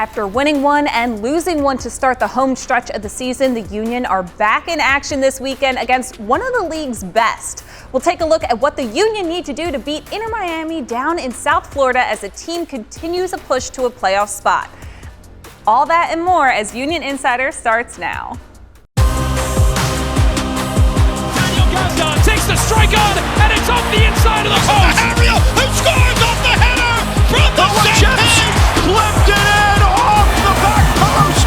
After winning one and losing one to start the home stretch of the season, the Union are back in action this weekend against one of the league's best. We'll take a look at what the Union need to do to beat Inter Miami down in South Florida as the team continues a push to a playoff spot. All that and more as Union Insider starts now. Takes the strike on, and it's off the inside of the post. Ariel, who scores off the header from the set piece, flipped it in off the back post.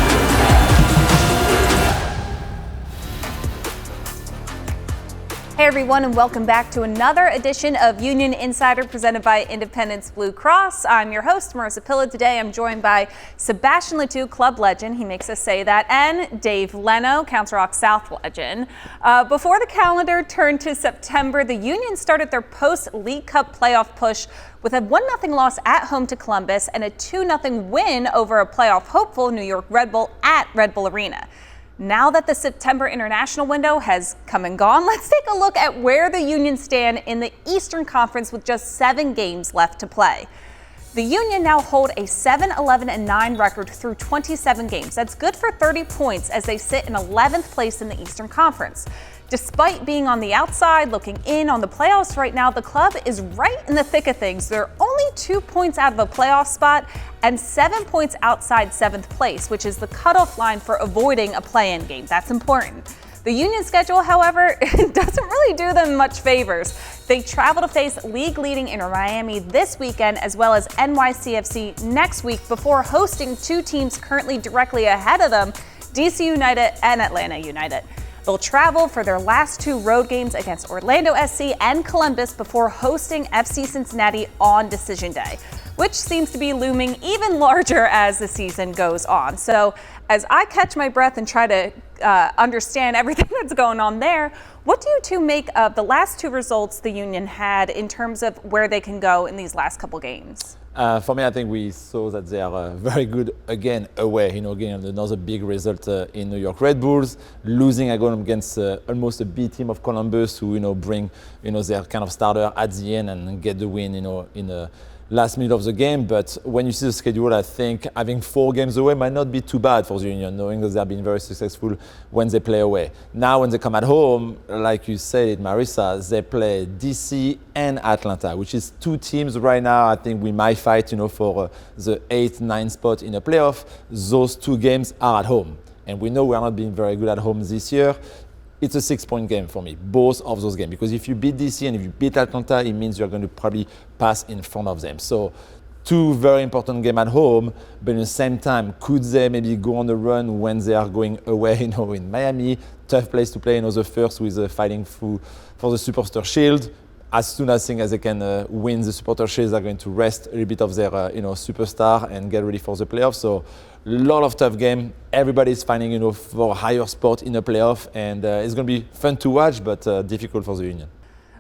Hey everyone, and welcome back to another edition of Union Insider presented by Independence Blue Cross. I'm your host, Marisa. Today I'm joined by Sebastian Ledoux, club legend, he makes us say that, and Dave Leno, Council Rock South legend. Before the calendar turned to September, the Union started their post-League Cup playoff push with a 1-0 loss at home to Columbus and a 2-0 win over a playoff hopeful New York Red Bull at Red Bull Arena. Now that the September international window has come and gone, let's take a look at where the Union stand in the Eastern Conference with just 7 games left to play. The Union now hold a 7-11-9 record through 27 games. That's good for 30 points as they sit in 11th place in the Eastern Conference. Despite being on the outside, looking in on the playoffs right now, the club is right in the thick of things. They're only 2 points out of a playoff spot and 7 points outside 7th place, which is the cutoff line for avoiding a play-in game. That's important. The Union schedule, however, doesn't really do them much favors. They travel to face league-leading Inter Miami this weekend, as well as NYCFC next week, before hosting 2 teams currently directly ahead of them, DC United and Atlanta United. They'll travel for their last 2 road games against Orlando SC and Columbus before hosting FC Cincinnati on Decision Day, which seems to be looming even larger as the season goes on. So as I catch my breath and try to understand everything that's going on there, what do you two make of the last 2 results the Union had in terms of where they can go in these last couple games? For me, I think we saw that they are very good again away. Getting another big result in New York Red Bulls, losing against almost a B team of Columbus, who bring their kind of starter at the end and get the win. In the last minute of the game. But when you see the schedule, I think having 4 games away might not be too bad for the Union, knowing that they have been very successful when they play away. Now, when they come at home, like you said, Marisa, they play DC and Atlanta, which is 2 teams right now. I think we might fight, for the 8-9 spot in a playoff. Those 2 games are at home, and we know we are not being very good at home this year. It's a 6-point game for me, both of those games, because if you beat DC and if you beat Atlanta, it means you're going to probably pass in front of them. So 2 very important games at home, but at the same time, could they maybe go on the run when they are going away, in Miami? Tough place to play, the first with fighting for the Supporter Shield. As soon as they can win the Supporter Shield, they're going to rest a little bit of their superstar and get ready for the playoffs. So a lot of tough game. Everybody's fighting for a higher spot in the playoff, and it's going to be fun to watch, but difficult for the Union.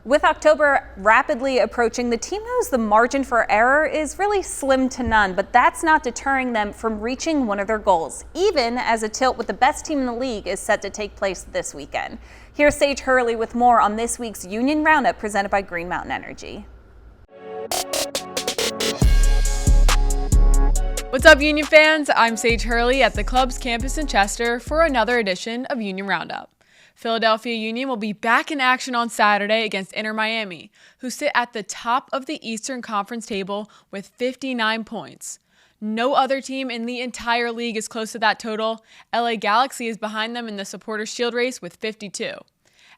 With October rapidly approaching, the team knows the margin for error is really slim to none, but that's not deterring them from reaching one of their goals, even as a tilt with the best team in the league is set to take place this weekend. Here's Sage Hurley with more on this week's Union Roundup presented by Green Mountain Energy. What's up, Union fans? I'm Sage Hurley at the club's campus in Chester for another edition of Union Roundup. Philadelphia Union will be back in action on Saturday against Inter Miami, who sit at the top of the Eastern Conference table with 59 points. No other team in the entire league is close to that total. LA Galaxy is behind them in the Supporters' Shield race with 52.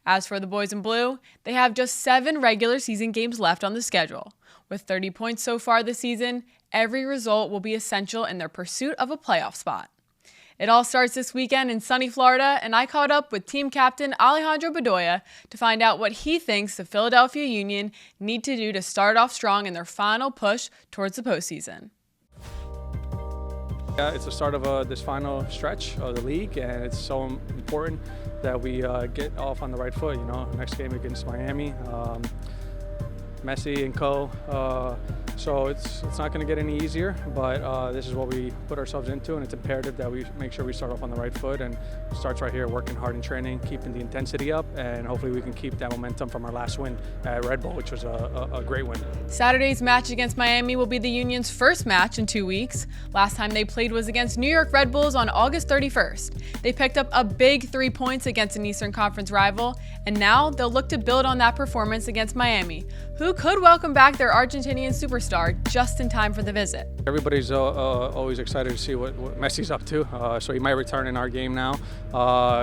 As for the boys in blue, they have just 7 regular season games left on the schedule. With 30 points so far this season, every result will be essential in their pursuit of a playoff spot. It all starts this weekend in sunny Florida, and I caught up with team captain Alejandro Bedoya to find out what he thinks the Philadelphia Union need to do to start off strong in their final push towards the postseason. Yeah, it's the start of this final stretch of the league, and it's so important that we get off on the right foot. Next game against Miami, Messi and co. So it's not going to get any easier, but this is what we put ourselves into, and it's imperative that we make sure we start off on the right foot, and it starts right here, working hard in training, keeping the intensity up, and hopefully we can keep that momentum from our last win at Red Bull, which was a great win. Saturday's match against Miami will be the Union's first match in 2 weeks. Last time they played was against New York Red Bulls on August 31st. They picked up a big 3 points against an Eastern Conference rival, and now they'll look to build on that performance against Miami, who could welcome back their Argentinian superstar just in time for the visit. Everybody's always excited to see what Messi's up to, so he might return in our game now.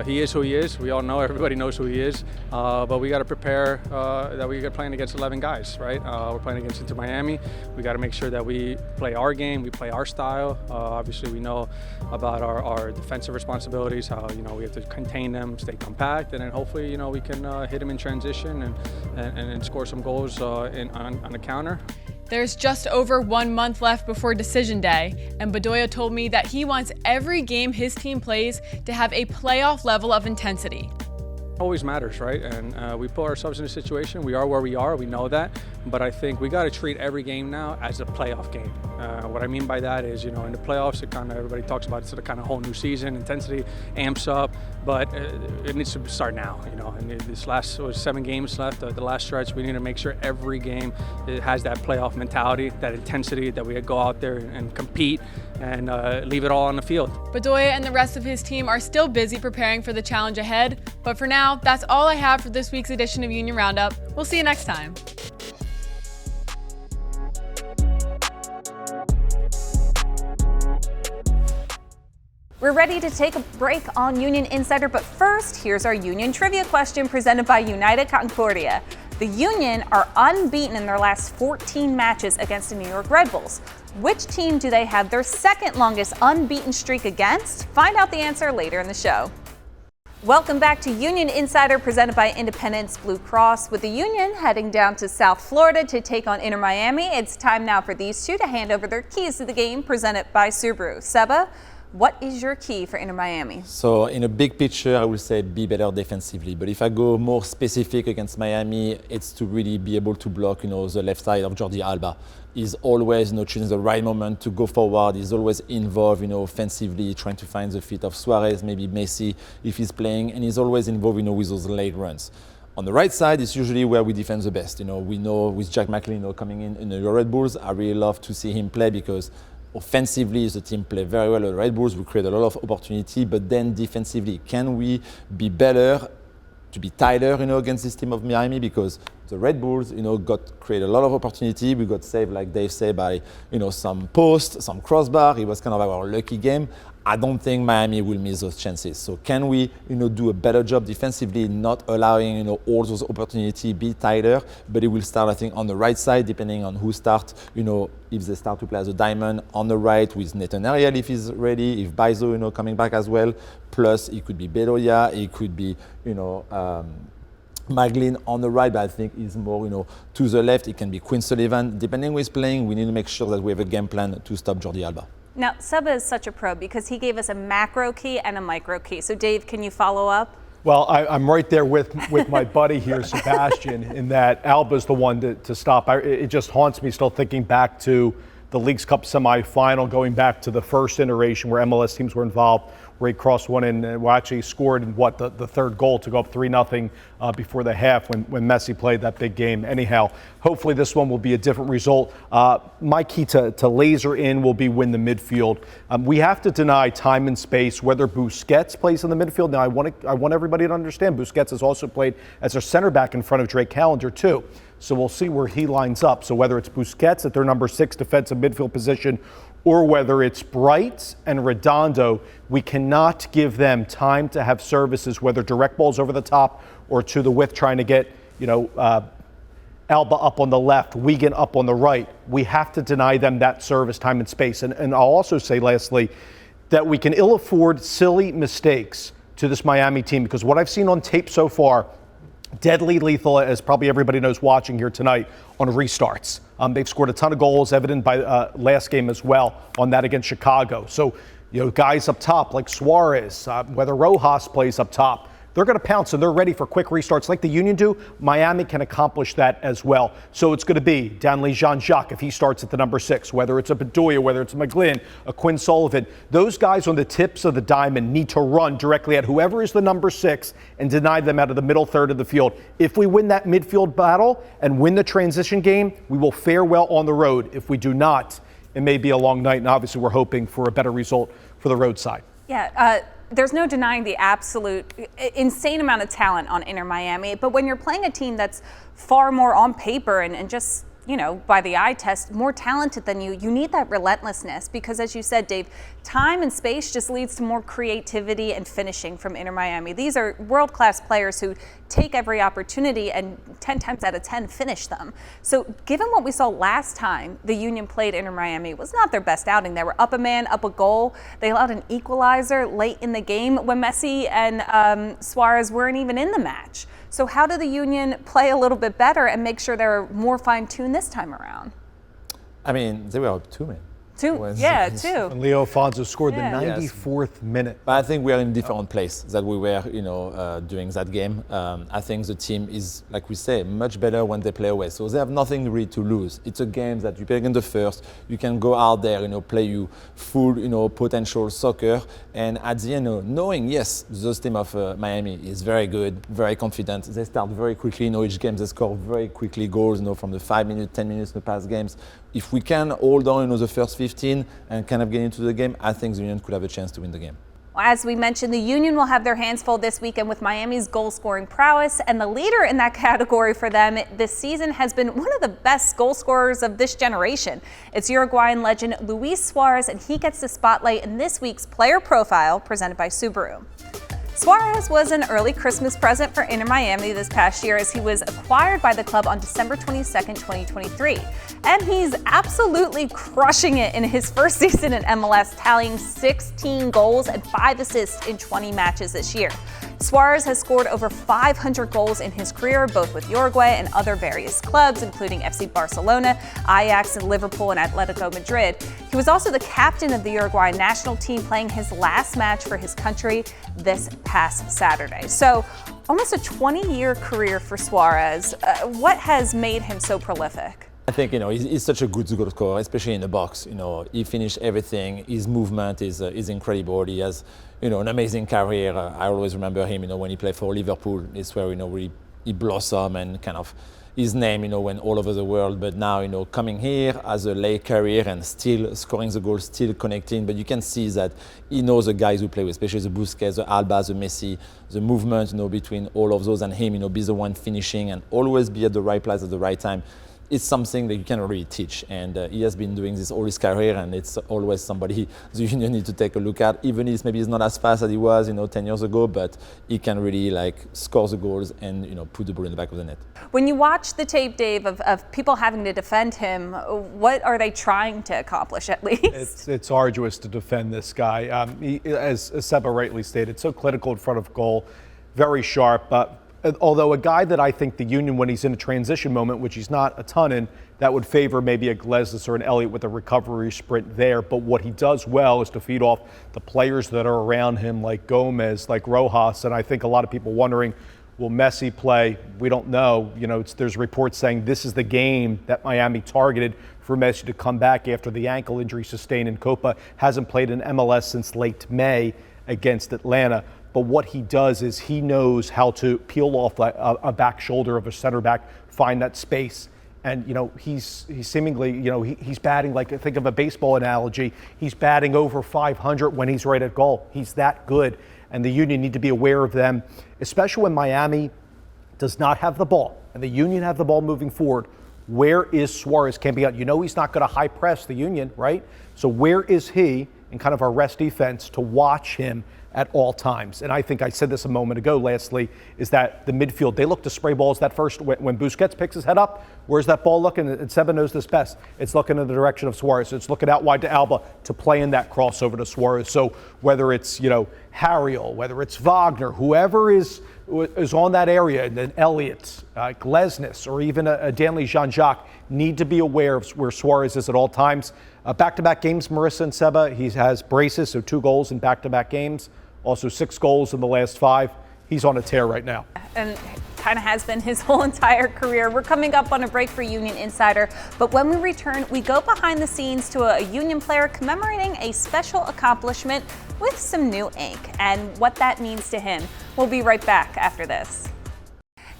He is who he is. We all know, everybody knows who he is, but we got to prepare that we are playing against 11 guys, right? We're playing against Inter Miami. We got to make sure that we play our game, we play our style. Obviously, we know about our defensive responsibilities, how we have to contain them, stay compact, and then hopefully we can hit them in transition and score some goals on a counter. There's just over 1 month left before decision day, and Bedoya told me that he wants every game his team plays to have a playoff level of intensity. Always matters, right? And we put ourselves in a situation, we are where we are, we know that, but I think we got to treat every game now as a playoff game. What I mean by that is, in the playoffs, it kind of, everybody talks about it's a kind of whole new season, intensity amps up, but it needs to start now, and this last 7 games left, the last stretch, we need to make sure every game it has that playoff mentality, that intensity, that we go out there and compete and leave it all on the field. Bedoya and the rest of his team are still busy preparing for the challenge ahead, but for now, that's all I have for this week's edition of Union Roundup. We'll see you next time. We're ready to take a break on Union Insider, but first, here's our Union trivia question presented by United Concordia. The Union are unbeaten in their last 14 matches against the New York Red Bulls. Which team do they have their second longest unbeaten streak against? Find out the answer later in the show. Welcome back to Union Insider presented by Independence Blue Cross. With the Union heading down to South Florida to take on Inter Miami, it's time now for these two to hand over their keys to the game presented by Subaru. Seba, what is your key for Inter Miami? So in a big picture, I will say be better defensively. But if I go more specific against Miami, it's to really be able to block, the left side of Jordi Alba. He's always, choosing the right moment to go forward. He's always involved, offensively, trying to find the feet of Suarez, maybe Messi if he's playing, and he's always involved, with those late runs. On the right side, it's usually where we defend the best. We know with Jack McLean, coming in the Red Bulls, I really love to see him play because offensively, the team play very well at the Red Bulls. We create a lot of opportunity, but then defensively, can we be better, to be tighter, against this team of Miami? Because the Red Bulls, create a lot of opportunity. We got saved, like Dave said, by, some post, some crossbar. It was kind of our lucky game. I don't think Miami will miss those chances. So can we, do a better job defensively, not allowing, all those opportunities, be tighter, but it will start, I think, on the right side, depending on who starts, if they start to play as a diamond on the right with Nathan Ariel if he's ready, if Baizo, coming back as well. Plus, it could be Bedoya, it could be, Maglin on the right, but I think he's more, to the left. It can be Quinn Sullivan. Depending who is playing, we need to make sure that we have a game plan to stop Jordi Alba. Now, Seba is such a pro because he gave us a macro key and a micro key. So, Dave, can you follow up? Well, I'm right there with my buddy here, Sebastian, in that Alba's the one to stop. It just haunts me still thinking back to the Leagues Cup semifinal, going back to the first iteration where MLS teams were involved, where he crossed one and actually scored in the third goal to go up 3-0 before the half when Messi played that big game. Anyhow, hopefully this one will be a different result. My key to laser in will be win the midfield. We have to deny time and space whether Busquets plays in the midfield. Now, I want everybody to understand Busquets has also played as a center back in front of Drake Callender too. So we'll see where he lines up. So whether it's Busquets at their number 6 defensive midfield position or whether it's Bright and Redondo, we cannot give them time to have services, whether direct balls over the top or to the width trying to get, Alba up on the left, Wigan up on the right. We have to deny them that service, time and space. And I'll also say, lastly, that we can ill afford silly mistakes to this Miami team because what I've seen on tape so far, deadly lethal, as probably everybody knows watching here tonight, on restarts. They've scored a ton of goals, evident by last game as well on that against Chicago. So, guys up top like Suarez, whether Rojas plays up top, they're going to pounce and they're ready for quick restarts like the Union do. Miami can accomplish that as well. So it's going to be Danley Jean-Jacques if he starts at the number 6, whether it's a Bedoya, whether it's a McGlynn, a Quinn Sullivan. Those guys on the tips of the diamond need to run directly at whoever is the number 6 and deny them out of the middle third of the field. If we win that midfield battle and win the transition game, we will fare well on the road. If we do not, it may be a long night, and obviously we're hoping for a better result for the road side. Yeah, there's no denying the absolute insane amount of talent on Inter Miami, but when you're playing a team that's far more on paper and just, you know, by the eye test, more talented than you, you need that relentlessness because, as you said, Dave, time and space just leads to more creativity and finishing from Inter Miami. These are world-class players who take every opportunity and 10 times out of 10 finish them. So given what we saw last time the Union played Inter Miami, it was not their best outing. They were up a man, up a goal. They allowed an equalizer late in the game when Messi and Suarez weren't even in the match. So how do the Union play a little bit better and make sure they're more fine-tuned this time around? I mean, they were up 2 men. Two. And Leo Alfonso scored the Yeah. 94th minute. But I think we are in a different place than we were, during that game. I think the team is, like we say, much better when they play away. So they have nothing really to lose. It's a game that you play in the first. You can go out there, play you full, potential soccer. And at the end, knowing, yes, this team of Miami is very good, very confident. They start very quickly. Each game they score very quickly goals, from the 5 minutes, 10 minutes in the past games. If we can hold on, the first 15 and kind of get into the game, I think the Union could have a chance to win the game. As we mentioned, the Union will have their hands full this weekend with Miami's goal-scoring prowess, and the leader in that category for them this season has been one of the best goal scorers of this generation. It's Uruguayan legend Luis Suarez, and he gets the spotlight in this week's Player Profile presented by Subaru. Suarez was an early Christmas present for Inter Miami this past year as he was acquired by the club on December 22nd, 2023. And he's absolutely crushing it in his first season in MLS, tallying 16 goals and 5 assists in 20 matches this year. Suarez has scored over 500 goals in his career, both with Uruguay and other various clubs, including FC Barcelona, Ajax, and Liverpool and Atletico Madrid. He was also the captain of the Uruguay national team, playing his last match for his country this past Saturday. So almost a 20-year career for Suarez. What has made him so prolific? I think, he's such a good goal scorer, especially in the box. He finished everything. His movement is incredible. He has, an amazing career. I always remember him, when he played for Liverpool. It's where, he blossomed and kind of his name, went all over the world. But now, coming here as a late career and still scoring the goals, still connecting. But you can see that he knows the guys who play with, especially the Busquets, the Alba, the Messi, the movement, between all of those and him, be the one finishing and always be at the right place at the right time. It's something that you cannot really teach, and he has been doing this all his career, and it's always somebody the Union need to take a look at. Even if maybe he's not as fast as he was, 10 years ago, but he can really score the goals and put the ball in the back of the net. When you watch the tape, Dave, of people having to defend him, what are they trying to accomplish at least? It's arduous to defend this guy. He, as Seba rightly stated, so clinical in front of goal, very sharp. Although a guy that I think the Union, when he's in a transition moment, which he's not a ton in, that would favor maybe a Glesnes or an Elliott with a recovery sprint there. But what he does well is to feed off the players that are around him, like Gomez, like Rojas. And I think a lot of people wondering, will Messi play? We don't know. There's reports saying this is the game that Miami targeted for Messi to come back after the ankle injury sustained in Copa. Hasn't played in MLS since late May against Atlanta. But what he does is he knows how to peel off a back shoulder of a center back, find that space. And, he's seemingly, he's batting like, think of a baseball analogy. He's batting over 500 when he's right at goal. He's that good. And the Union need to be aware of them, especially when Miami does not have the ball and the Union have the ball moving forward. Where is Suarez camping out? He's not going to high press the Union, right? So where is he in kind of our rest defense to watch him at all times? And I think I said this a moment ago, lastly, is that the midfield, they look to spray balls that first, when Busquets picks his head up, where's that ball looking? And Seba knows this best. It's looking in the direction of Suarez. It's looking out wide to Alba to play in that crossover to Suarez. So whether it's, Harriel, whether it's Wagner, whoever is on that area, and then Elliott, Glesnes, or even a Danley Jean-Jacques, need to be aware of where Suarez is at all times. Back-to-back games, Marisa and Seba, he has braces, so 2 goals in back-to-back games. Also 6 goals in the last 5. he's on a tear right now. And kind of has been his whole entire career. We're coming up on a break for Union Insider, but when we return, we go behind the scenes to a Union player commemorating a special accomplishment with some new ink and what that means to him. We'll be right back after this.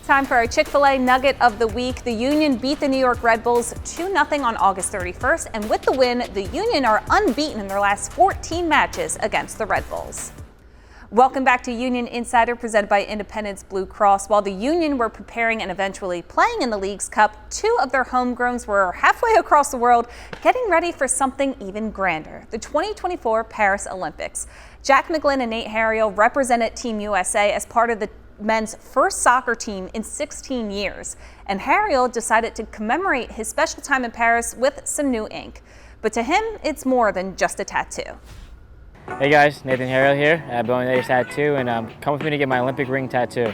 Time for our Chick-fil-A Nugget of the Week. The Union beat the New York Red Bulls 2-0 on August 31st, and with the win, the Union are unbeaten in their last 14 matches against the Red Bulls. Welcome back to Union Insider, presented by Independence Blue Cross. While the Union were preparing and eventually playing in the League's Cup, two of their homegrowns were halfway across the world getting ready for something even grander, the 2024 Paris Olympics. Jack McGlynn and Nate Harriel represented Team USA as part of the men's first soccer team in 16 years, and Harriel decided to commemorate his special time in Paris with some new ink. But to him, it's more than just a tattoo. Hey guys, Nathan Harrell here at Bowling Ladies Tattoo, and come with me to get my Olympic ring tattoo.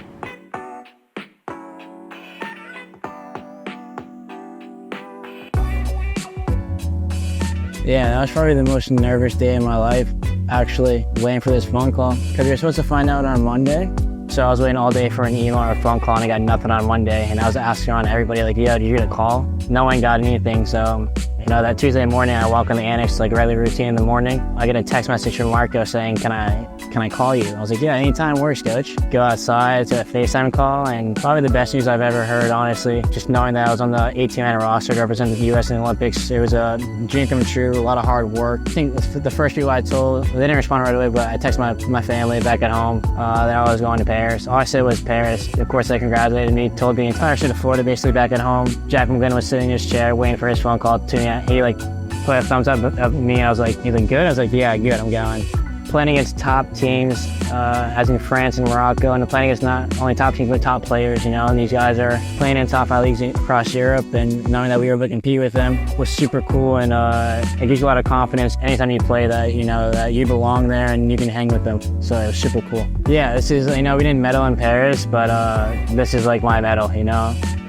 Yeah, that was probably the most nervous day of my life, actually, waiting for this phone call, because we were supposed to find out on Monday. So I was waiting all day for an email or a phone call, and I got nothing on Monday, and I was asking around everybody, like, yo, did you get a call? No one got anything, so that Tuesday morning, I walk in the annex, like regular routine in the morning. I get a text message from Marco saying, can I call you? I was like, yeah, anytime works, coach. Go outside to a FaceTime call, and probably the best news I've ever heard, honestly. Just knowing that I was on the 18-man roster to represent the U.S. in the Olympics, it was a dream come true, a lot of hard work. I think the first people I told, they didn't respond right away, but I texted my family back at home that I was going to Paris. All I said was Paris. Of course, they congratulated me, told the entire state of Florida basically back at home. Jack McGlynn was sitting in his chair waiting for his phone call to me. He put a thumbs up at me. I was like, he's like, good? I was like, yeah, good, I'm going. Playing against top teams, as in France and Morocco, and playing against not only top teams, but top players, and these guys are playing in top 5 leagues across Europe, and knowing that we were able to compete with them was super cool, and it gives you a lot of confidence anytime you play that, that you belong there and you can hang with them, so it was super cool. Yeah, this is, we didn't medal in Paris, but this is like my medal,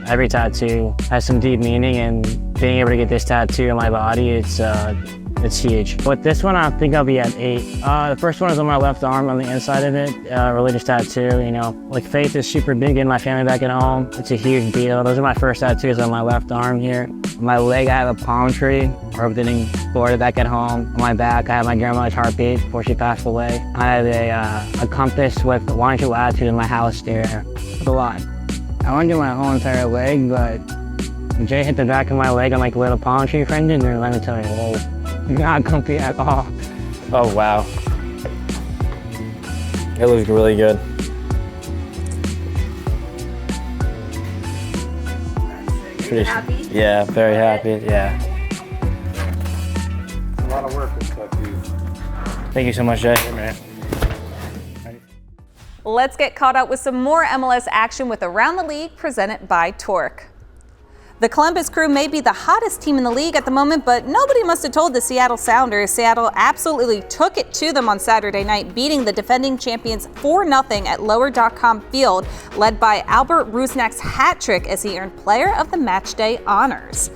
Every tattoo has some deep meaning, and being able to get this tattoo on my body, it's huge. With this one, I think I'll be at 8. The first one is on my left arm on the inside of it, religious tattoo, Like faith is super big in my family back at home. It's a huge deal. Those are my first tattoos on my left arm here. On my leg, I have a palm tree, representing Florida back at home. On my back, I have my grandmother's heartbeat before she passed away. I have a compass with longitude latitude in my house there. It's a lot. I want to do my whole entire leg, but Jay hit the back of my leg on like a little palm tree friend, and let me tell you, whoa, not comfy at all. Oh wow, it looks really good. Pretty happy? Yeah, very happy. Yeah. A lot of work with tattoos. Thank you so much, Jay. Hey, man. Let's get caught up with some more MLS action with Around the League, presented by Torque. The Columbus Crew may be the hottest team in the league at the moment, but nobody must have told the Seattle Sounders. Seattle absolutely took it to them on Saturday night, beating the defending champions 4-0 at Lower.com Field, led by Albert Rusnak's hat trick as he earned Player of the Matchday honors.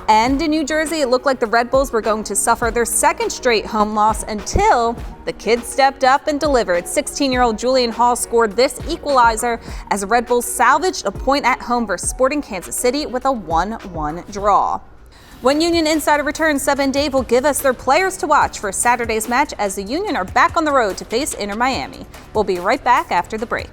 And in New Jersey, it looked like the Red Bulls were going to suffer their second straight home loss until the kids stepped up and delivered. 16-year-old Julian Hall scored this equalizer as the Red Bulls salvaged a point at home versus Sporting Kansas City with a 1-1 draw. When Union Insider returns, Seba and Dave will give us their players to watch for Saturday's match as the Union are back on the road to face Inter Miami. We'll be right back after the break.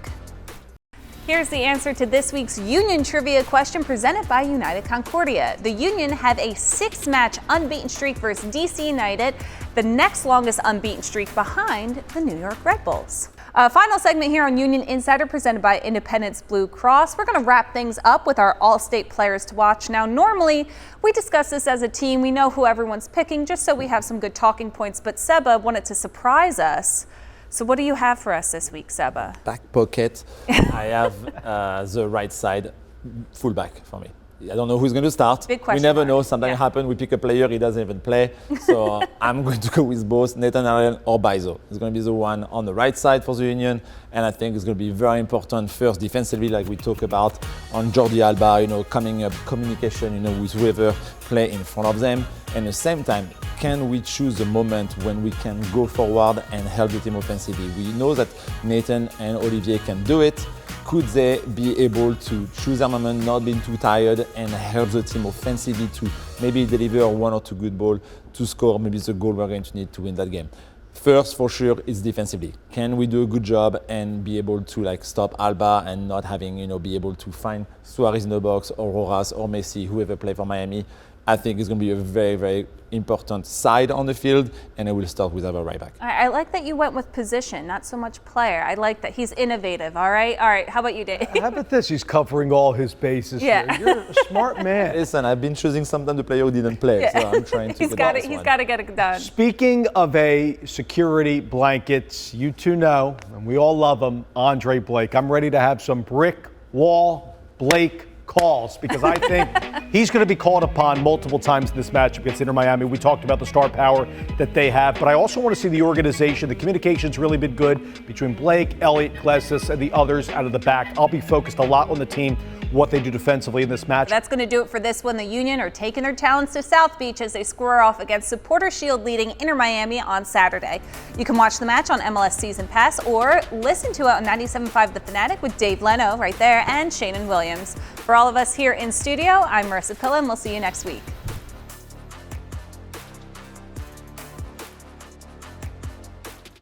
Here's the answer to this week's Union Trivia question presented by United Concordia. The Union have a 6-match unbeaten streak versus DC United, the next longest unbeaten streak behind the New York Red Bulls. Final segment here on Union Insider presented by Independence Blue Cross. We're going to wrap things up with our all-state players to watch. Now, normally we discuss this as a team. We know who everyone's picking just so we have some good talking points, but Seba wanted to surprise us. So what do you have for us this week, Seba? Back pocket, I have the right side fullback for me. I don't know who's going to start. Big question We never mark. know. Something happens. We pick a player, he doesn't even play. So I'm going to go with both Nathan Allen or Bizo. It's going to be the one on the right side for the Union, and I think it's going to be very important first defensively, like we talk about on Jordi Alba. Coming up, communication. With whoever play in front of them, and at the same time, can we choose a moment when we can go forward and help the team offensively? We know that Nathan and Olivier can do it. Could they be able to choose their moment, not being too tired, and help the team offensively to maybe deliver one or two good balls to score maybe the goal we're going to need to win that game? First, for sure, it's defensively. Can we do a good job and be able to stop Alba and not having, be able to find Suarez in the box or Rojas or Messi, whoever play for Miami? I think it's going to be a very, very important side on the field, and I will start with our right back. I like that you went with position, not so much player. I like that he's innovative, all right? All right, how about you, Dave? How about this? He's covering all his bases. Yeah. Here. You're a smart man. Listen, I've been choosing sometimes the player who didn't play, so I'm trying to He's got to get it done. Speaking of a security blankets, you two know, and we all love him, Andre Blake. I'm ready to have some brick wall Blake calls because I think he's going to be called upon multiple times in this matchup against Inter Miami. We talked about the star power that they have, but I also want to see the organization. The communication's really been good between Blake, Elliott, Iglesias, and the others out of the back. I'll be focused a lot on the team, what they do defensively in this match. That's going to do it for this one. The Union are taking their talents to South Beach as they square off against Supporter Shield leading Inter Miami on Saturday. You can watch the match on MLS Season Pass or listen to it on 97.5 The Fanatic with Dave Leno right there and Sheanon Williams. For all of us here in studio, I'm Marisa Pilla, and we'll see you next week.